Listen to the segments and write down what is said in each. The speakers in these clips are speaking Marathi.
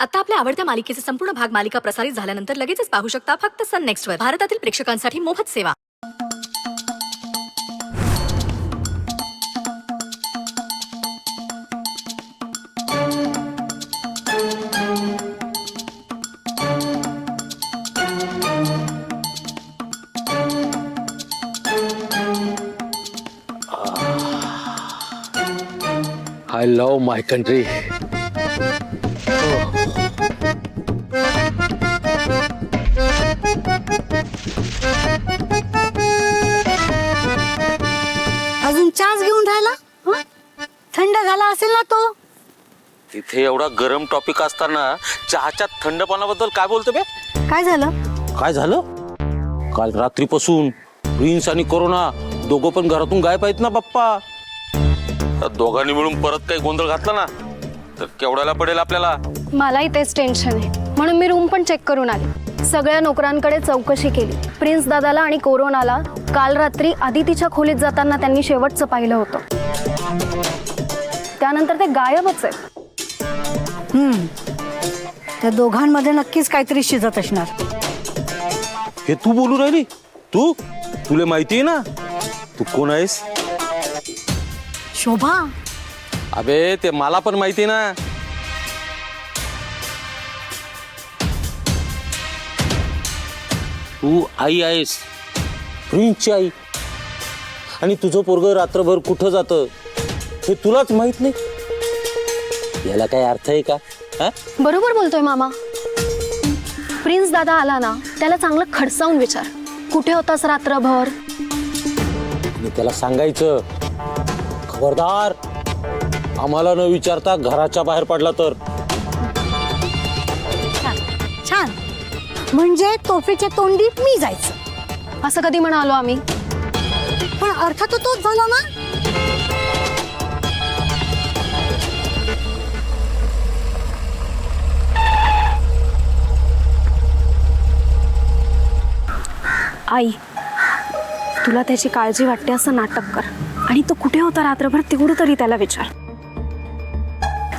आता आपल्या आवडत्या मालिकेचे संपूर्ण भाग मालिका प्रसारित झाल्यानंतर लगेचच पाहू शकता फक्त सन नेक्स्ट वर. भारतातील प्रेक्षकांसाठी मोफत सेवा. I love my country. अजून चहाच घेऊन राहिला हं? थंड झाला असेल ना तो. तिथे एवढा गरम टॉपिक असताना चहाच्या थंडपणाबद्दल काय बोलतो बे? काय झालं? काय झालं? काल रात्रीपासून प्रिन्स आणि कोरोना दोघं पण घरातून गायब आहेत ना बाप्पा. त्या दोघांनी मिळून परत काही गोंधळ घातला ना तर केवढ्याला पडेल आपल्याला. मलाही तेच टेन्शन आहे, म्हणून मी रूम पण चेक करून आले. सगळ्या नोकरांकडे चौकशी केली. प्रिन्स दादाला आणि कोरोनाला काल रात्री आदितीच्या खोलीत जाताना त्यांनी शेवटचं पाहिलं होतं. त्यानंतर ते गायबच आहे. त्या दोघांमध्ये नक्कीच काहीतरी शिजत असणार. हे तू बोलू राहिली? तुला माहिती आहे ना तू कोण आहेस? शोभा. अबे ते मला पण माहिती आहे ना. तू आई आहेस, प्रिन्सची आई. आणि तुझं पोरगं रात्रभर कुठं जातं हे तुलाच माहित नाही. याला काय अर्थ आहे का? बरोबर बोलतोय मामा. प्रिन्स दादा आला ना त्याला चांगलं खडसावून विचार, कुठे होतास रात्रभर? आणि त्याला सांगायचं, खबरदार आम्हाला न विचारता घराच्या बाहेर पडला तर. छान. म्हणजे तोफेच्या तोंडी मी जायचं. असं कधी म्हणालो आम्ही? पण अर्थ तर तोच झाला ना. आई, तुला त्याची काळजी वाटते असं नाटक कर आणि तो कुठे होता रात्रभर तेवढं तरी त्याला विचार.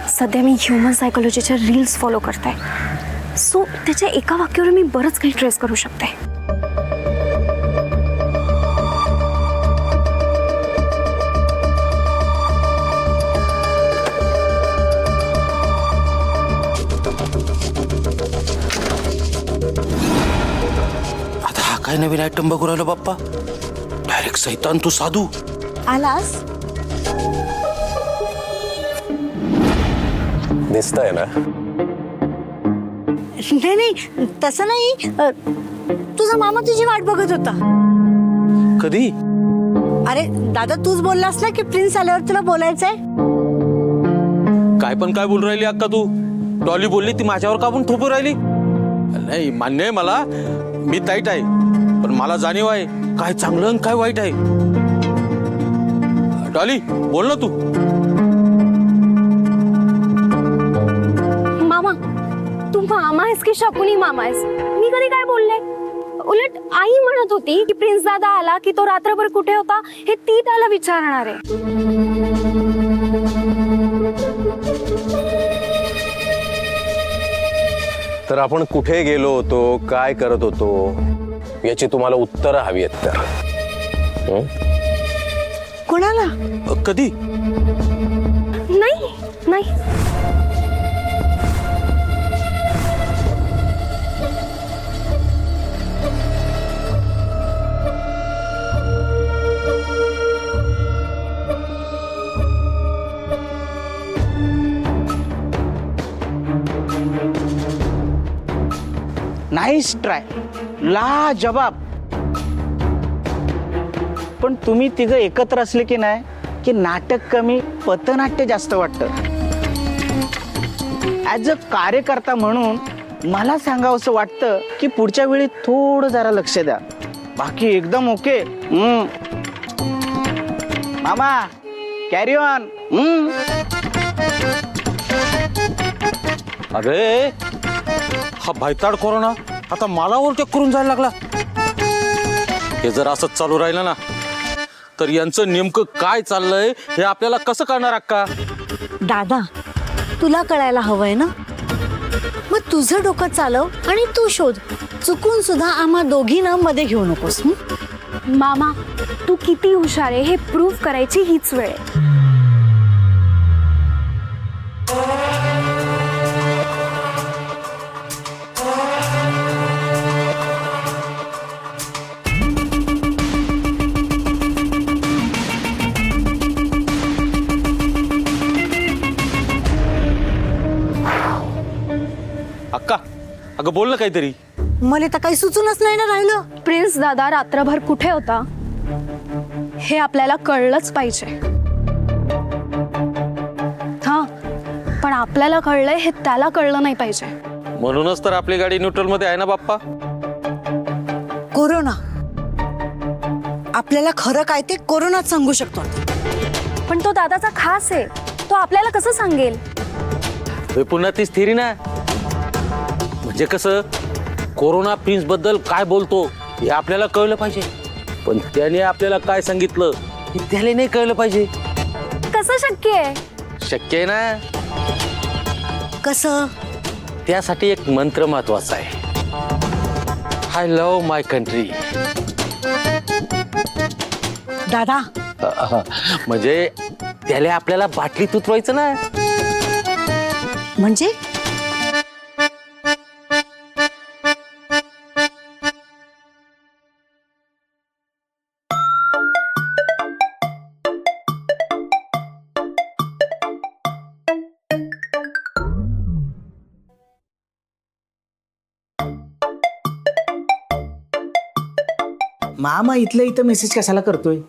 सध्या मी ह्युमन सायकोलॉजीच्या रील्स फॉलो करते, सो त्याच्या एका वाक्यावर मी बरंच काही ट्रेस करू शकते. आता हा काय नवीन आयटम बघू राहिलो बाप्पा? डायरेक्ट सैतान तू साधू. आलास? दिसतंय ना? नाही तसं नाही. तुझा मामा तुझी वाट बघत होता. कधी? अरे दादा तूच बोललास ना की प्रिन्स आल्यावर तुला बोलायचंय. काय बोलू राहिली अक्का तू? डॉली बोलली ती माझ्यावर का पण थोपू राहिली? नाही मान्य आहे मला, मी ताईट आहे, पण मला जाणीव आहे काय चांगलं आणि काय वाईट आहे. डॉली बोल ना तू. मामा, तू मामा आहेस की शकुनी मामा आहेस? मी कधी काय बोलले? उलट आई म्हणत होती की प्रिन्स दादा आला की तो रात्रभर कुठे होता हे ती त्याला विचारणार आहे. तर आपण कुठे गेलो होतो, काय करत होतो याची तुम्हाला उत्तरं हवी आहेत तर. कोणाला? कधी? नाही नाही. नाईस ट्राय, ला जवाब. पण तुम्ही तिघं एकत्र असले की नाही की नाटक कमी पथनाट्य जास्त वाटतं. ॲज अ कार्यकर्ता म्हणून मला सांगावंसं वाटतं की पुढच्या वेळी थोडं जरा लक्ष द्या. बाकी एकदम ओके. मामा कॅरी ऑन. अरे हा भायताड कोरोना आता मला ओव्हरटेक करून जायला लागला. हे जर असंच चालू राहिलं ना तर यांचं नेमकं काय चाललंय हे आपल्याला कसं कळणार अक्का? दादा तुला कळायला हवंय ना. तुझं डोकं चालव आणि तू शोध. चुकून सुद्धा आम्हा दोघींना मध्ये घेऊ नकोस. मामा तू किती हुशार आहे हे प्रूव्ह करायची हीच वेळ आहे. अक्का अगं बोल ना काहीतरी. मला तर काही सुचूनच नाही ना राहिलं. प्रिन्स दादा रात्रभर कुठे होता हे आपल्याला कळलंच पाहिजे. हा पण आपल्याला कळलंय हे त्याला कळलं नाही पाहिजे. म्हणूनच तर आपली गाडी न्यूट्रल मध्ये आहे ना बाप्पा. कोरोना आपल्याला खरं काय ते कोरोनात सांगू शकतो. पण तो दादाचा खास आहे, तो आपल्याला कसं सांगेल? हे पुन्हा तीच थिरी ना. म्हणजे कसं कोरोना प्रिन्स बद्दल काय बोलतो हे आपल्याला कळलं पाहिजे, पण त्याने आपल्याला काय सांगितलं हे त्याला नाही कळलं पाहिजे. कसं शक्य आहे? शक्य आहे ना. कसं? त्यासाठी एक मंत्र महत्वाचा आहे. I love my country. दादा म्हणजे त्याला आपल्याला बाटलीत उतरवायचं ना. म्हणजे मामा इथलं इथं मेसेज कशाला करतोय?